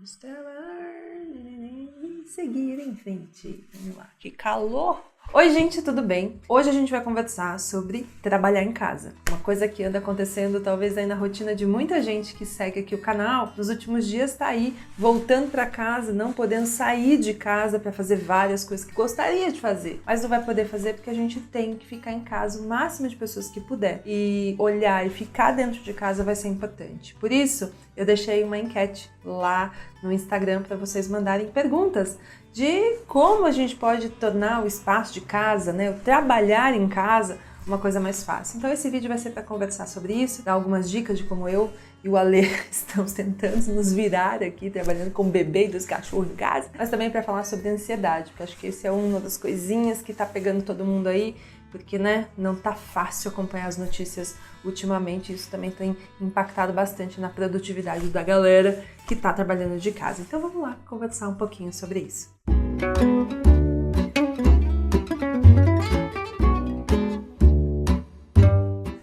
Vamos seguir em frente. Vamos lá. Que calor! Oi, gente, tudo bem? Hoje a gente vai conversar sobre trabalhar em casa. Uma coisa que anda acontecendo talvez aí na rotina de muita gente que segue aqui o canal. Nos últimos dias tá aí voltando para casa, não podendo sair de casa para fazer várias coisas que gostaria de fazer, mas não vai poder fazer porque a gente tem que ficar em casa o máximo de pessoas que puder. E olhar e ficar dentro de casa vai ser importante. Por isso, eu deixei uma enquete lá no Instagram para vocês mandarem perguntas de como a gente pode tornar o espaço de casa, né, o trabalhar em casa, uma coisa mais fácil. Então esse vídeo vai ser para conversar sobre isso, dar algumas dicas de como eu e o Ale estamos tentando nos virar aqui, trabalhando com o bebê e dos cachorros em casa, mas também para falar sobre ansiedade, porque acho que esse é uma das coisinhas que tá pegando todo mundo aí, porque, né, não tá fácil acompanhar as notícias ultimamente, isso também tem impactado bastante na produtividade da galera que tá trabalhando de casa. Então vamos lá conversar um pouquinho sobre isso.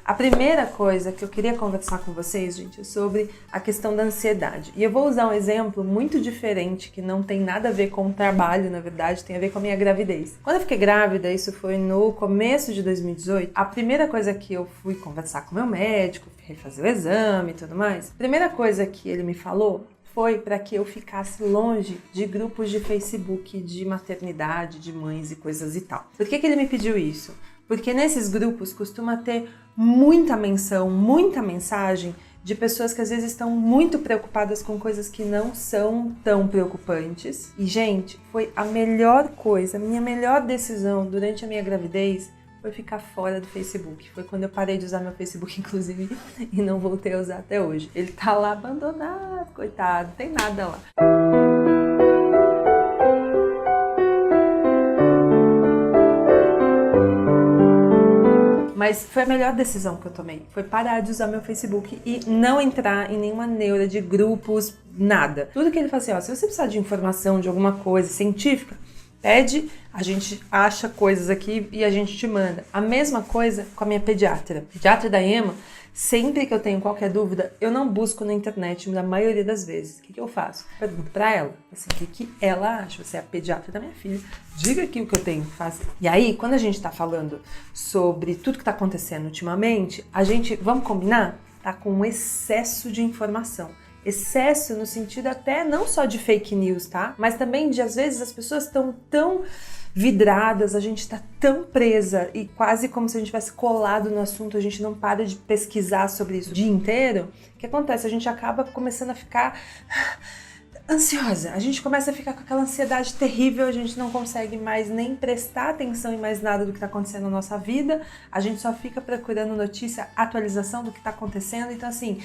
A primeira coisa que eu queria conversar com vocês, gente, é sobre a questão da ansiedade. E eu vou usar um exemplo muito diferente, que não tem nada a ver com o trabalho, na verdade, tem a ver com a minha gravidez. Quando eu fiquei grávida, isso foi no começo de 2018, a primeira coisa que eu fui conversar com o meu médico, refazer o exame e tudo mais, a primeira coisa que ele me falou foi para que eu ficasse longe de grupos de Facebook de maternidade, de mães e coisas e tal. Por que ele me pediu isso? Porque nesses grupos costuma ter muita menção, muita mensagem de pessoas que às vezes estão muito preocupadas com coisas que não são tão preocupantes. E, gente, foi a melhor coisa, a minha melhor decisão durante a minha gravidez foi ficar fora do Facebook. Foi quando eu parei de usar meu Facebook, inclusive, e não voltei a usar até hoje. Ele tá lá abandonado, coitado, não tem nada lá. Mas foi a melhor decisão que eu tomei. Foi parar de usar meu Facebook e não entrar em nenhuma neura de grupos, nada. Tudo que ele fala assim, ó, se você precisar de informação de alguma coisa científica, pede, a gente acha coisas aqui e a gente te manda. A mesma coisa com a minha pediatra. Pediatra da Emma, sempre que eu tenho qualquer dúvida, eu não busco na internet, na maioria das vezes. O que eu faço? Pergunto pra ela, assim, o que ela acha? Você é a pediatra da minha filha, diga aqui o que eu tenho que fazer. E aí, quando a gente tá falando sobre tudo que tá acontecendo ultimamente, a gente, vamos combinar? Tá com um excesso de informação. Excesso no sentido até não só de fake news, tá? Mas também de, às vezes, as pessoas estão tão vidradas, a gente tá tão presa e quase como se a gente tivesse colado no assunto, a gente não para de pesquisar sobre isso o dia inteiro. O que acontece? A gente acaba começando a ficar ansiosa, a gente começa a ficar com aquela ansiedade terrível, a gente não consegue mais nem prestar atenção em mais nada do que está acontecendo na nossa vida, a gente só fica procurando notícia, atualização do que está acontecendo, então assim,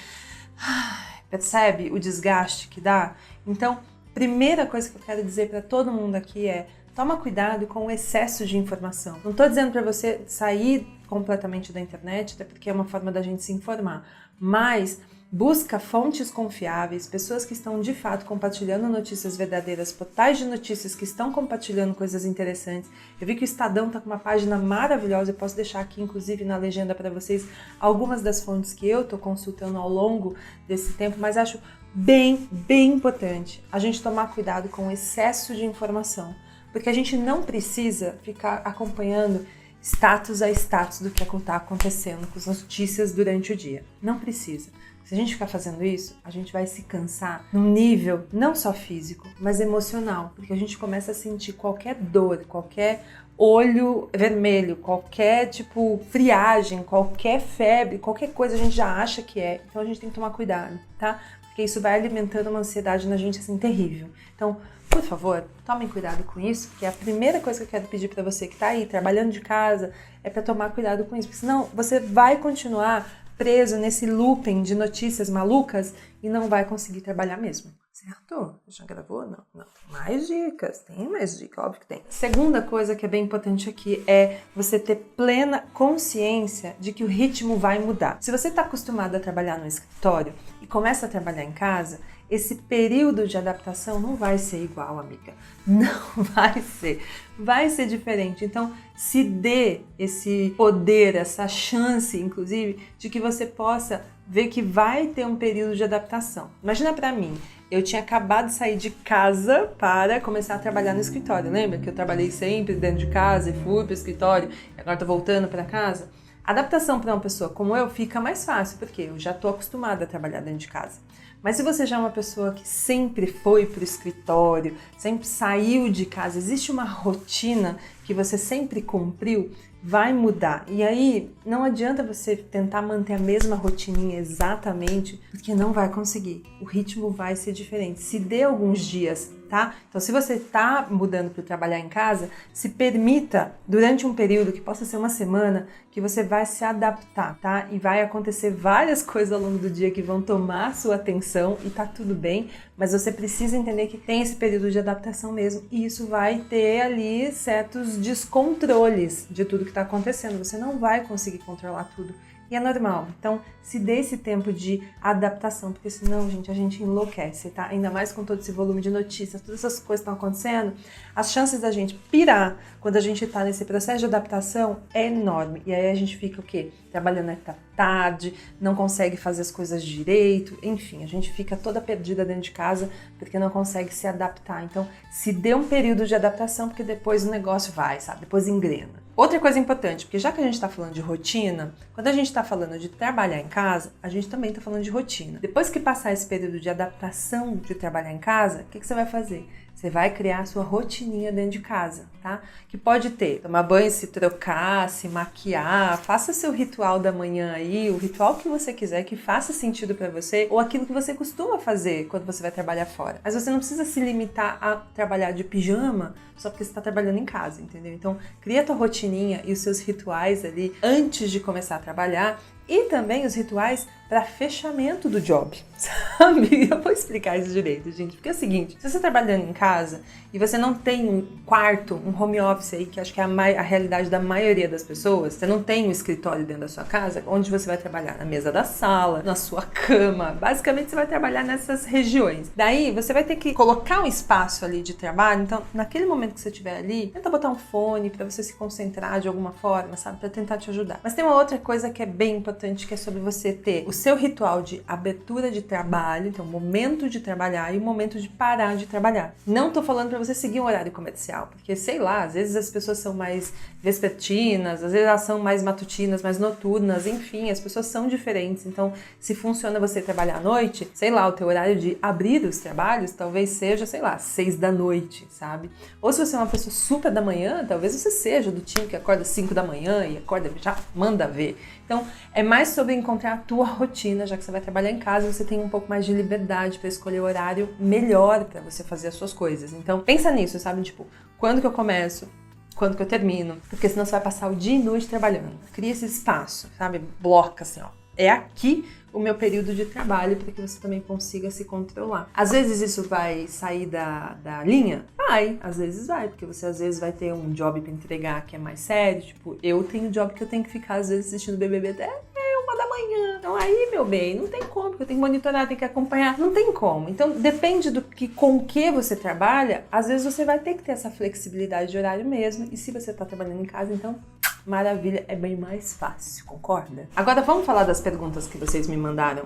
percebe o desgaste que dá? Então, primeira coisa que eu quero dizer para todo mundo aqui é: toma cuidado com o excesso de informação. Não estou dizendo para você sair completamente da internet, até porque é uma forma da gente se informar, mas busca fontes confiáveis, pessoas que estão de fato compartilhando notícias verdadeiras, portais de notícias que estão compartilhando coisas interessantes. Eu vi que o Estadão está com uma página maravilhosa, eu posso deixar aqui inclusive na legenda para vocês algumas das fontes que eu estou consultando ao longo desse tempo, mas acho bem importante a gente tomar cuidado com o excesso de informação, porque a gente não precisa ficar acompanhando status a status do que está acontecendo com as notícias durante o dia. Não precisa. Se a gente ficar fazendo isso, a gente vai se cansar num nível não só físico, mas emocional, porque a gente começa a sentir qualquer dor, qualquer olho vermelho, qualquer tipo friagem, qualquer febre, qualquer coisa a gente já acha que é. Então a gente tem que tomar cuidado, tá? Porque isso vai alimentando uma ansiedade na gente assim terrível. Então, por favor, tomem cuidado com isso, porque a primeira coisa que eu quero pedir para você que tá aí trabalhando de casa é para tomar cuidado com isso, porque senão você vai continuar preso nesse looping de notícias malucas e não vai conseguir trabalhar mesmo. Certo? Já gravou? Não. Mais dicas. Tem mais dicas, óbvio que tem. Segunda coisa que é bem importante aqui é você ter plena consciência de que o ritmo vai mudar. Se você está acostumado a trabalhar no escritório e começa a trabalhar em casa, esse período de adaptação não vai ser igual, amiga. Não vai ser. Vai ser diferente. Então, se dê esse poder, essa chance, inclusive, de que você possa ver que vai ter um período de adaptação. Imagina pra mim, eu tinha acabado de sair de casa para começar a trabalhar no escritório. Lembra que eu trabalhei sempre dentro de casa e fui para o escritório e agora tô voltando para casa? A adaptação para uma pessoa como eu fica mais fácil, porque eu já estou acostumada a trabalhar dentro de casa. Mas se você já é uma pessoa que sempre foi para o escritório, sempre saiu de casa, existe uma rotina que você sempre cumpriu, vai mudar. E aí, não adianta você tentar manter a mesma rotininha exatamente, porque não vai conseguir. O ritmo vai ser diferente. Se dê alguns dias, tá? Então, se você tá mudando para trabalhar em casa, se permita, durante um período, que possa ser uma semana, que você vai se adaptar, tá? E vai acontecer várias coisas ao longo do dia que vão tomar sua atenção e tá tudo bem, mas você precisa entender que tem esse período de adaptação mesmo e isso vai ter ali certos descontroles de tudo que tá acontecendo. Você não vai conseguir controlar tudo. E é normal. Então, se dê esse tempo de adaptação, porque senão, gente, a gente enlouquece, tá? Ainda mais com todo esse volume de notícias, todas essas coisas que estão acontecendo, as chances da gente pirar quando a gente tá nesse processo de adaptação é enorme. E aí a gente fica o quê? Trabalhando até tarde, não consegue fazer as coisas direito, enfim, a gente fica toda perdida dentro de casa porque não consegue se adaptar. Então, se dê um período de adaptação, porque depois o negócio vai, sabe? Depois engrena. Outra coisa importante, porque já que a gente está falando de rotina, quando a gente está falando de trabalhar em casa, a gente também está falando de rotina. Depois que passar esse período de adaptação de trabalhar em casa, o que você vai fazer? Você vai criar a sua rotininha dentro de casa, tá? Que pode ter tomar banho, se trocar, se maquiar, faça seu ritual da manhã aí, o ritual que você quiser, que faça sentido pra você, ou aquilo que você costuma fazer quando você vai trabalhar fora. Mas você não precisa se limitar a trabalhar de pijama só porque você tá trabalhando em casa, entendeu? Então, cria a tua rotininha e os seus rituais ali antes de começar a trabalhar e também os rituais para fechamento do job, sabe? Eu vou explicar isso direito, gente, porque é o seguinte, se você tá trabalhando em casa e você não tem um quarto, um home office aí, que acho que é a realidade da maioria das pessoas, você não tem um escritório dentro da sua casa, onde você vai trabalhar? Na mesa da sala, na sua cama, basicamente você vai trabalhar nessas regiões. Daí, você vai ter que colocar um espaço ali de trabalho, então, naquele momento que você estiver ali, tenta botar um fone para você se concentrar de alguma forma, sabe? Para tentar te ajudar. Mas tem uma outra coisa que é bem importante, que é sobre você ter o seu ritual de abertura de trabalho, então momento de trabalhar e o momento de parar de trabalhar. Não tô falando para você seguir um horário comercial, porque sei lá, às vezes as pessoas são mais vespertinas, às vezes elas são mais matutinas, mais noturnas, enfim, as pessoas são diferentes. Então, se funciona você trabalhar à noite, sei lá, o teu horário de abrir os trabalhos talvez seja, sei lá, 6 da noite, sabe? Ou se você é uma pessoa super da manhã, talvez você seja do time que acorda 5 da manhã e acorda já manda ver. Então, é mais sobre encontrar a tua rotina, já que você vai trabalhar em casa, você tem um pouco mais de liberdade para escolher o horário melhor para você fazer as suas coisas. Então, pensa nisso, sabe? Tipo, quando que eu começo? Quando que eu termino? Porque senão você vai passar o dia e noite trabalhando. Cria esse espaço, sabe? Bloca assim, ó. É aqui o meu período de trabalho para que você também consiga se controlar. Às vezes isso vai sair da linha? Vai, às vezes vai, porque você às vezes vai ter um job para entregar que é mais sério, tipo, eu tenho job que eu tenho que ficar às vezes assistindo BBB até 1 da manhã. Então aí, meu bem, não tem como, porque eu tenho que monitorar, tenho que acompanhar, não tem como. Então depende do que com que você trabalha, às vezes você vai ter que ter essa flexibilidade de horário mesmo, e se você tá trabalhando em casa, então maravilha, é bem mais fácil, concorda? Agora vamos falar das perguntas que vocês me mandaram.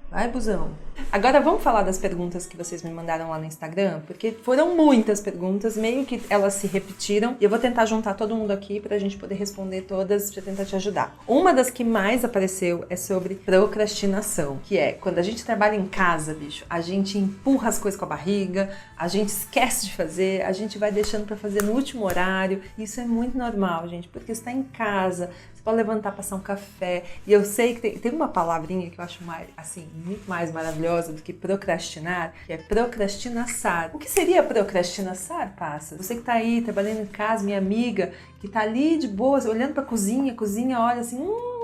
Vai, busão. Agora vamos falar das perguntas que vocês me mandaram lá no Instagram, porque foram muitas perguntas, meio que elas se repetiram, e eu vou tentar juntar todo mundo aqui pra gente poder responder todas, pra tentar te ajudar. Uma das que mais apareceu é sobre procrastinação, que é quando a gente trabalha em casa, bicho, a gente empurra as coisas com a barriga, a gente esquece de fazer, a gente vai deixando pra fazer no último horário. Isso é muito normal, gente, porque você tá em casa, você pode levantar, passar um café, e eu sei que tem uma palavrinha que eu acho mais, assim, muito mais maravilhosa do que procrastinar, que é procrastinaçar. O que seria procrastinaçar, passa? Você que tá aí trabalhando em casa, minha amiga, que tá ali de boas, olhando pra cozinha, olha assim,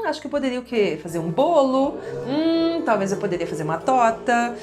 acho que eu poderia o quê? Fazer um bolo, talvez eu poderia fazer uma torta,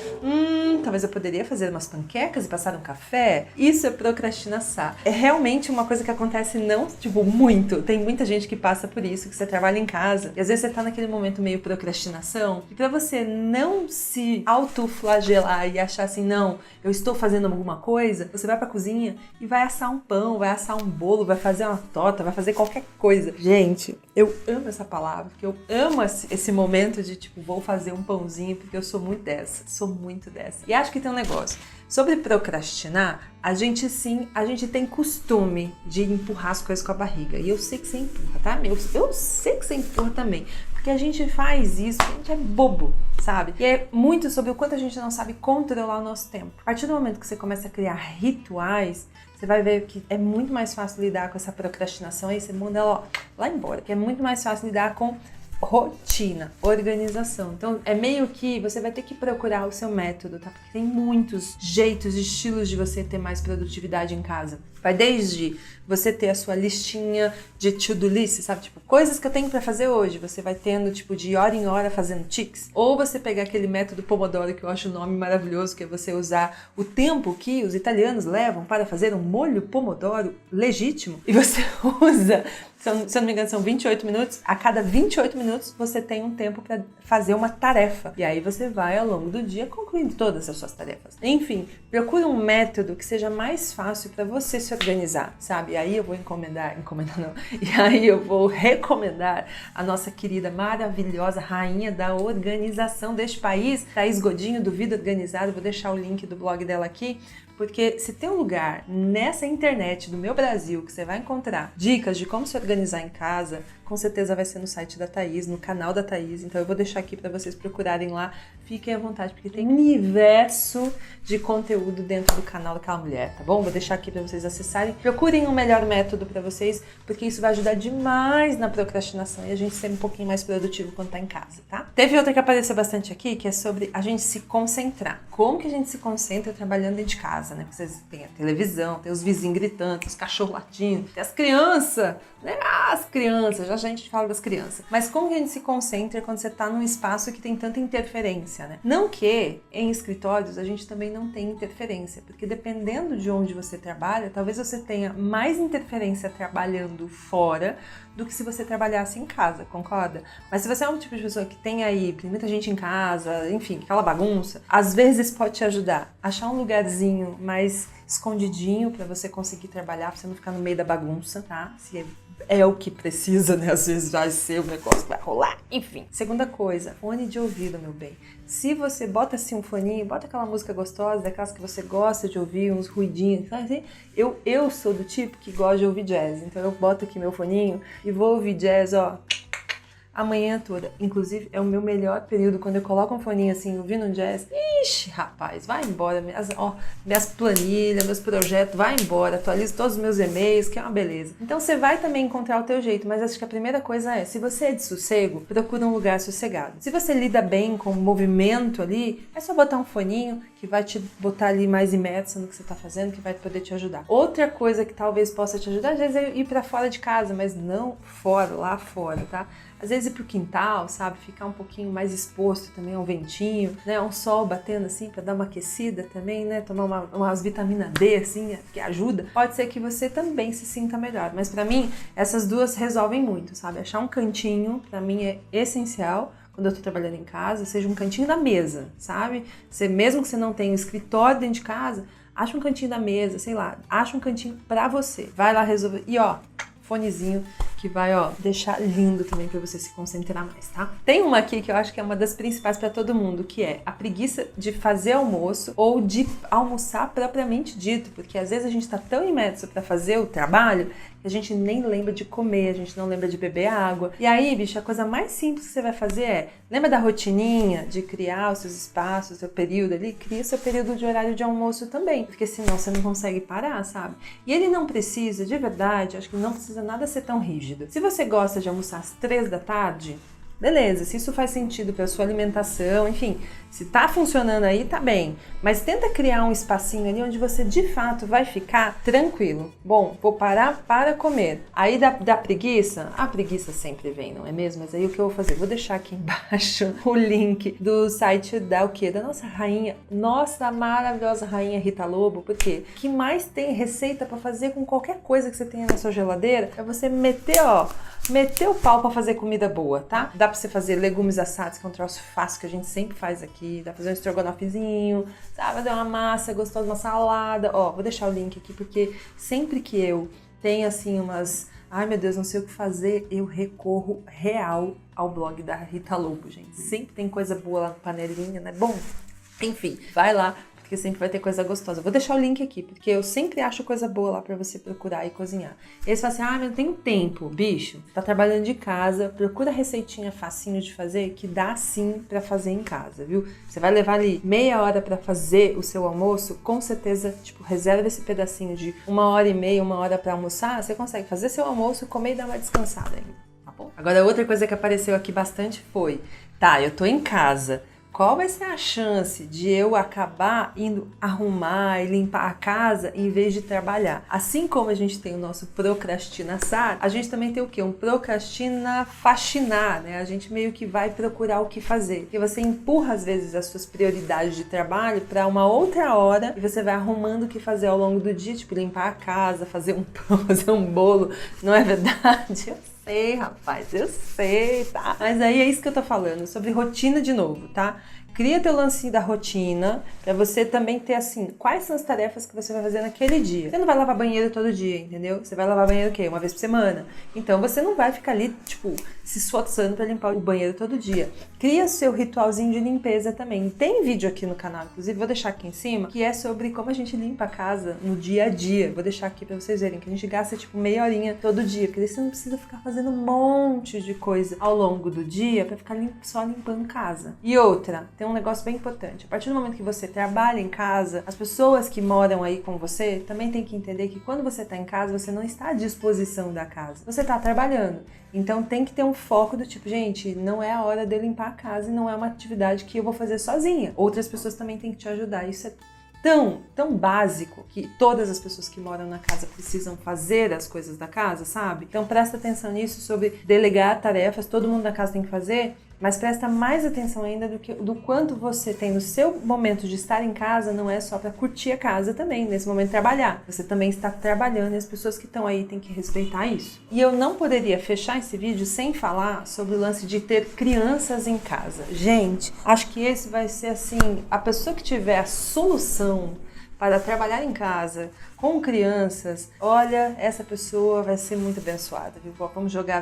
talvez eu poderia fazer umas panquecas e passar um café. Isso é procrastinação. É realmente uma coisa que acontece não, tipo, muito. Tem muita gente que passa por isso, que você trabalha em casa e às vezes você tá naquele momento meio procrastinação, e pra você não se autoflagelar e achar assim, não, eu estou fazendo alguma coisa, você vai pra cozinha e vai assar um pão, vai assar um bolo, vai fazer uma torta, vai fazer qualquer coisa. Gente, eu amo essa palavra, porque eu amo esse momento de, tipo, vou fazer um pãozinho, porque eu sou muito dessa. E acho que tem um negócio. Sobre procrastinar, a gente tem costume de empurrar as coisas com a barriga. E eu sei que você empurra, tá? Eu sei que você empurra também. Porque a gente faz isso, a gente é bobo, sabe? E é muito sobre o quanto a gente não sabe controlar o nosso tempo. A partir do momento que você começa a criar rituais, você vai ver que é muito mais fácil lidar com essa procrastinação. Aí você manda ela lá embora. Que é muito mais fácil lidar com rotina, organização. Então é meio que você vai ter que procurar o seu método, tá? Porque tem muitos jeitos, estilos de você ter mais produtividade em casa. Vai desde você ter a sua listinha de to-do list, sabe? Tipo, coisas que eu tenho pra fazer hoje. Você vai tendo, tipo, de hora em hora fazendo tics. Ou você pegar aquele método Pomodoro, que eu acho o nome maravilhoso, que é você usar o tempo que os italianos levam para fazer um molho Pomodoro legítimo. E você usa, se eu não me engano, são 28 minutos. A cada 28 minutos, você tem um tempo pra fazer uma tarefa. E aí você vai, ao longo do dia, concluindo todas as suas tarefas. Enfim, procura um método que seja mais fácil pra você se organizar, sabe? E aí eu vou recomendar a nossa querida, maravilhosa rainha da organização deste país, Thaís Godinho, do Vida Organizada. Vou deixar o link do blog dela aqui, porque se tem um lugar nessa internet do meu Brasil que você vai encontrar dicas de como se organizar em casa, com certeza vai ser no site da Thaís, no canal da Thaís. Então eu vou deixar aqui para vocês procurarem lá. Fiquem à vontade, porque tem um universo de conteúdo dentro do canal daquela mulher, tá bom? Vou deixar aqui para vocês acessarem. Procurem um melhor método para vocês, porque isso vai ajudar demais na procrastinação e a gente ser um pouquinho mais produtivo quando tá em casa, tá? Teve outra que apareceu bastante aqui, que é sobre a gente se concentrar. Como que a gente se concentra trabalhando dentro de casa, né? Vocês têm a televisão, tem os vizinhos gritando, tem os cachorros latindo, tem as crianças, né? As crianças, já a gente fala das crianças. Mas como que a gente se concentra quando você tá num espaço que tem tanta interferência, né? Não que em escritórios a gente também não tem interferência, porque dependendo de onde você trabalha, talvez você tenha mais interferência trabalhando fora do que se você trabalhasse em casa, concorda? Mas se você é um tipo de pessoa que tem muita gente em casa, enfim, aquela bagunça, às vezes pode te ajudar. Achar um lugarzinho mais escondidinho pra você conseguir trabalhar, pra você não ficar no meio da bagunça, tá? Se é o que precisa, né? Às vezes vai ser o negócio que vai rolar. Enfim. Segunda coisa, fone de ouvido, meu bem. Se você bota assim um foninho, bota aquela música gostosa, daquelas que você gosta de ouvir, uns ruidinhos, sabe assim? Eu sou do tipo que gosta de ouvir jazz, então eu boto aqui meu foninho e vou ouvir jazz, ó, a manhã toda. Inclusive, é o meu melhor período quando eu coloco um foninho assim, ouvindo um jazz. Ixi, rapaz, vai embora. Minhas planilhas, meus projetos, vai embora. Atualizo todos os meus e-mails, que é uma beleza. Então, você vai também encontrar o teu jeito, mas acho que a primeira coisa é, se você é de sossego, procura um lugar sossegado. Se você lida bem com o movimento ali, é só botar um foninho que vai te botar ali mais imersa no que você tá fazendo, que vai poder te ajudar. Outra coisa que talvez possa te ajudar, às vezes, é ir pra fora de casa, mas não fora, lá fora, tá? Às vezes ir pro quintal, sabe? Ficar um pouquinho mais exposto também ao ventinho, né? Um sol batendo assim pra dar uma aquecida também, né? Tomar umas vitamina D, assim, que ajuda. Pode ser que você também se sinta melhor. Mas pra mim, essas duas resolvem muito, sabe? Achar um cantinho, pra mim, é essencial. Quando eu tô trabalhando em casa, seja um cantinho da mesa, sabe? Mesmo que você não tenha um escritório dentro de casa, acha um cantinho da mesa, sei lá. Acha um cantinho pra você. Vai lá resolver. E ó, fonezinho que vai, ó, deixar lindo também pra você se concentrar mais, tá? Tem uma aqui que eu acho que é uma das principais pra todo mundo, que é a preguiça de fazer almoço ou de almoçar propriamente dito, porque às vezes a gente tá tão imerso pra fazer o trabalho que a gente nem lembra de comer, a gente não lembra de beber água. E aí, bicho, a coisa mais simples que você vai fazer é, lembra da rotininha de criar os seus espaços, o seu período ali? Cria o seu período de horário de almoço também, porque senão você não consegue parar, sabe? E ele não precisa, de verdade, acho que não precisa nada ser tão rígido. Se você gosta de almoçar às 3 da tarde, beleza, se isso faz sentido para sua alimentação, enfim, se tá funcionando aí, tá bem. Mas tenta criar um espacinho ali onde você de fato vai ficar tranquilo. Bom, vou parar para comer. Aí dá preguiça? A preguiça sempre vem, não é mesmo? Mas aí o que eu vou fazer? Vou deixar aqui embaixo o link do site da nossa rainha, nossa maravilhosa rainha Rita Lobo, porque o que mais tem receita para fazer com qualquer coisa que você tenha na sua geladeira é você meter o pau pra fazer comida boa, tá? Dá pra você fazer legumes assados, que é um troço fácil que a gente sempre faz aqui. Dá pra fazer um estrogonofezinho, sabe? Fazer uma massa gostosa, uma salada. Ó, vou deixar o link aqui, porque sempre que eu tenho, assim, umas ai meu Deus, não sei o que fazer, eu recorro real ao blog da Rita Lobo, gente. Sempre tem coisa boa lá no Panelinha, né? Bom, enfim, vai lá, porque sempre vai ter coisa gostosa. Eu vou deixar o link aqui, porque eu sempre acho coisa boa lá pra você procurar e cozinhar. E aí você fala assim, mas não tenho tempo, bicho. Tá trabalhando de casa, procura receitinha facinho de fazer, que dá sim pra fazer em casa, viu? Você vai levar ali meia hora pra fazer o seu almoço, com certeza, tipo, reserva esse pedacinho de 1h30, 1 hora pra almoçar, você consegue fazer seu almoço, comer e dar uma descansada ainda, tá bom? Agora, outra coisa que apareceu aqui bastante foi, tá, eu tô em casa, qual vai ser a chance de eu acabar indo arrumar e limpar a casa em vez de trabalhar? Assim como a gente tem o nosso procrastinaçar, a gente também tem o quê? Um procrastinafaxinar, né? A gente meio que vai procurar o que fazer. Porque você empurra, às vezes, as suas prioridades de trabalho para uma outra hora e você vai arrumando o que fazer ao longo do dia, tipo limpar a casa, fazer um pão, fazer um bolo. Não é verdade? Sei, rapaz, eu sei, tá? Mas aí é isso que eu tô falando, sobre rotina de novo, tá? Cria teu lance da rotina, pra você também ter assim, quais são as tarefas que você vai fazer naquele dia. Você não vai lavar banheiro todo dia, entendeu? Você vai lavar banheiro o quê? Uma vez por semana. Então você não vai ficar ali, tipo, se esforçando pra limpar o banheiro todo dia. Cria seu ritualzinho de limpeza também. Tem vídeo aqui no canal, inclusive vou deixar aqui em cima, que é sobre como a gente limpa a casa no dia a dia. Vou deixar aqui pra vocês verem, que a gente gasta tipo meia horinha todo dia, porque daí você não precisa ficar fazendo um monte de coisa ao longo do dia pra ficar só limpando casa. E outra, tem um negócio bem importante. A partir do momento que você trabalha em casa, as pessoas que moram aí com você também tem que entender que quando você tá em casa, você não está à disposição da casa. Você tá trabalhando. Então tem que ter um foco do tipo, gente, não é a hora de eu limpar a casa e não é uma atividade que eu vou fazer sozinha. Outras pessoas também têm que te ajudar. Isso é tão básico que todas as pessoas que moram na casa precisam fazer as coisas da casa, sabe? Então presta atenção nisso, sobre delegar tarefas, todo mundo na casa tem que fazer, mas presta mais atenção ainda do quanto você tem no seu momento de estar em casa, não é só para curtir a casa também, nesse momento de trabalhar. Você também está trabalhando e as pessoas que estão aí têm que respeitar isso. E eu não poderia fechar esse vídeo sem falar sobre o lance de ter crianças em casa. Gente, acho que esse vai ser assim, a pessoa que tiver a solução para trabalhar em casa com crianças, olha, essa pessoa vai ser muito abençoada, viu?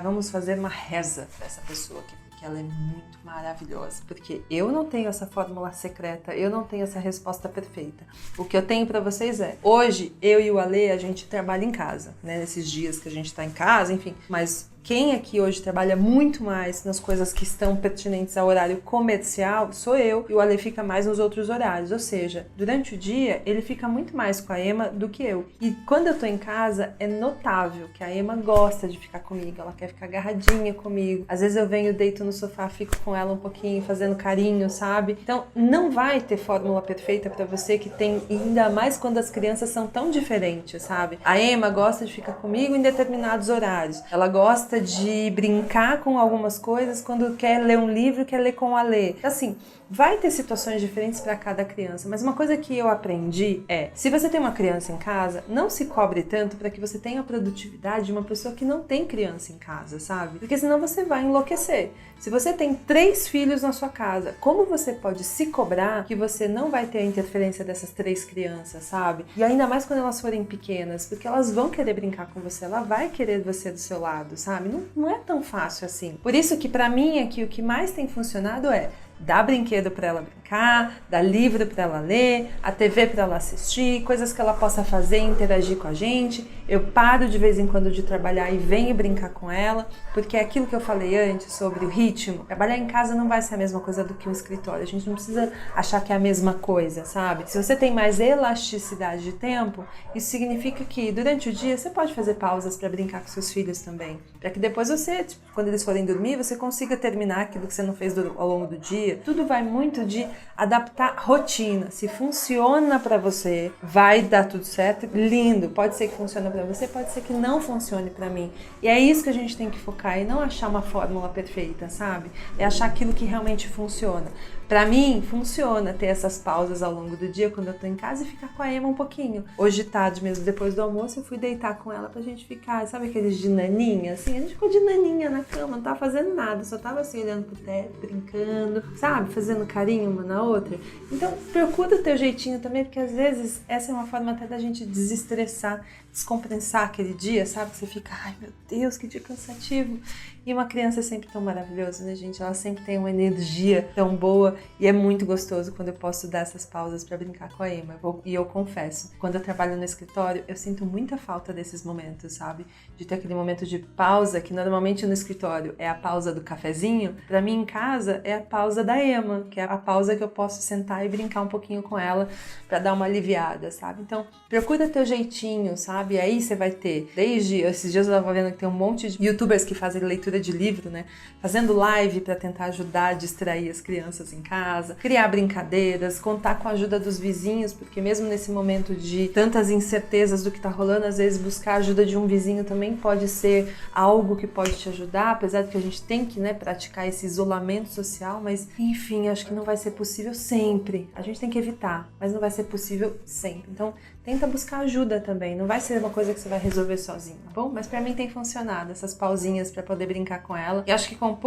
Vamos fazer uma reza para essa pessoa aqui, porque ela é muito maravilhosa. Porque eu não tenho essa fórmula secreta, eu não tenho essa resposta perfeita. O que eu tenho para vocês é, hoje eu e o Ale, a gente trabalha em casa, né? Nesses dias que a gente tá em casa, enfim, mas quem aqui hoje trabalha muito mais nas coisas que estão pertinentes ao horário comercial sou eu, e o Ale fica mais nos outros horários, ou seja, durante o dia ele fica muito mais com a Emma do que eu. E quando eu tô em casa é notável que a Emma gosta de ficar comigo, ela quer ficar agarradinha comigo. Às vezes eu venho, deito no sofá, fico com ela um pouquinho, fazendo carinho, sabe? Então não vai ter fórmula perfeita pra você que tem, ainda mais quando as crianças são tão diferentes, sabe? A Emma gosta de ficar comigo em determinados horários, ela gosta de brincar com algumas coisas quando quer ler um livro, quer ler com o Ale. Assim, vai ter situações diferentes para cada criança, mas uma coisa que eu aprendi é, se você tem uma criança em casa, não se cobre tanto para que você tenha a produtividade de uma pessoa que não tem criança em casa, sabe? Porque senão você vai enlouquecer. Se você tem 3 filhos na sua casa, como você pode se cobrar que você não vai ter a interferência dessas 3 crianças, sabe? E ainda mais quando elas forem pequenas, porque elas vão querer brincar com você, ela vai querer você do seu lado, sabe? Não é tão fácil assim. Por isso que pra mim aqui o que mais tem funcionado é dar brinquedo para ela brincar, dar livro para ela ler, a TV para ela assistir, coisas que ela possa fazer e interagir com a gente. Eu paro de vez em quando de trabalhar e venho brincar com ela, porque é aquilo que eu falei antes sobre o ritmo. Trabalhar em casa não vai ser a mesma coisa do que um escritório. A gente não precisa achar que é a mesma coisa, sabe? Se você tem mais elasticidade de tempo, isso significa que durante o dia você pode fazer pausas para brincar com seus filhos também, para que depois você, tipo, quando eles forem dormir, você consiga terminar aquilo que você não fez ao longo do dia. Tudo vai muito de adaptar rotina. Se funciona pra você, vai dar tudo certo, lindo. Pode ser que funcione pra você, pode ser que não funcione pra mim. E é isso que a gente tem que focar e não achar uma fórmula perfeita, sabe? É achar aquilo que realmente funciona. Pra mim, funciona ter essas pausas ao longo do dia quando eu tô em casa e ficar com a Emma um pouquinho. Hoje de tarde mesmo, depois do almoço, eu fui deitar com ela pra gente ficar, sabe aqueles de naninha, assim? A gente ficou de naninha na cama, não tava fazendo nada, só tava assim olhando pro teto, brincando, sabe? Fazendo carinho uma na outra. Então, procura o teu jeitinho também, porque às vezes essa é uma forma até da gente desestressar, descompensar aquele dia, sabe? Que você fica, ai meu Deus, que dia cansativo. E uma criança é sempre tão maravilhosa, né, gente? Ela sempre tem uma energia tão boa e é muito gostoso quando eu posso dar essas pausas pra brincar com a Emma. E eu confesso, quando eu trabalho no escritório, eu sinto muita falta desses momentos, sabe? De ter aquele momento de pausa, que normalmente no escritório é a pausa do cafezinho. Pra mim, em casa, é a pausa da Emma, que é a pausa que eu posso sentar e brincar um pouquinho com ela pra dar uma aliviada, sabe? Então, procura teu jeitinho, sabe? E aí você vai ter, desde esses dias eu tava vendo que tem um monte de youtubers que fazem leitura de livro, né? Fazendo live para tentar ajudar a distrair as crianças em casa, criar brincadeiras, contar com a ajuda dos vizinhos, porque mesmo nesse momento de tantas incertezas do que tá rolando, às vezes buscar a ajuda de um vizinho também pode ser algo que pode te ajudar, apesar de que a gente tem que, né, praticar esse isolamento social, mas enfim, acho que não vai ser possível sempre. A gente tem que evitar, mas não vai ser possível sempre. Então, tenta buscar ajuda também. Não vai ser uma coisa que você vai resolver sozinho, tá bom? Mas pra mim tem funcionado essas pausinhas pra poder brincar com ela. E acho que com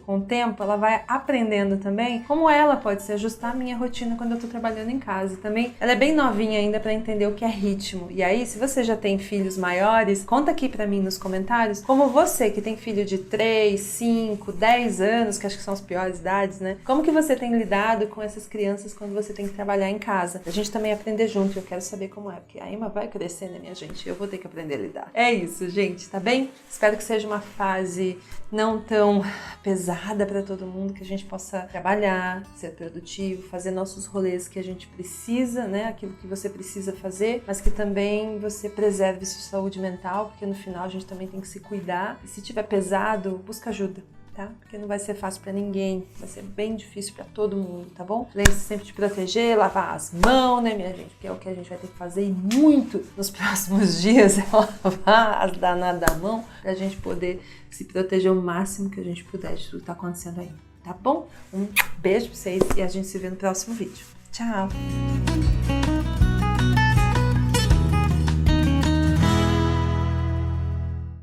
o tempo, ela vai aprendendo também como ela pode se ajustar à minha rotina quando eu tô trabalhando em casa. Também ela é bem novinha ainda pra entender o que é ritmo. E aí, se você já tem filhos maiores, conta aqui pra mim nos comentários como você que tem filho de 3, 5, 10 anos, que acho que são as piores idades, né? Como que você tem lidado com essas crianças quando você tem que trabalhar em casa? A gente também aprender junto. Eu quero saber como porque a Emma vai crescer, né, minha gente? Eu vou ter que aprender a lidar. É isso, gente, tá bem? Espero que seja uma fase não tão pesada pra todo mundo, que a gente possa trabalhar, ser produtivo, fazer nossos rolês que a gente precisa, né? Aquilo que você precisa fazer, mas que também você preserve sua saúde mental, porque no final a gente também tem que se cuidar. E se tiver pesado, busca ajuda. Tá? Porque não vai ser fácil pra ninguém, vai ser bem difícil pra todo mundo, tá bom? Lembre-se sempre de proteger, lavar as mãos, né, minha gente? Que é o que a gente vai ter que fazer e muito nos próximos dias, é lavar as danadas da mão pra gente poder se proteger o máximo que a gente puder de tudo que tá acontecendo aí, tá bom? Um beijo pra vocês e a gente se vê no próximo vídeo. Tchau!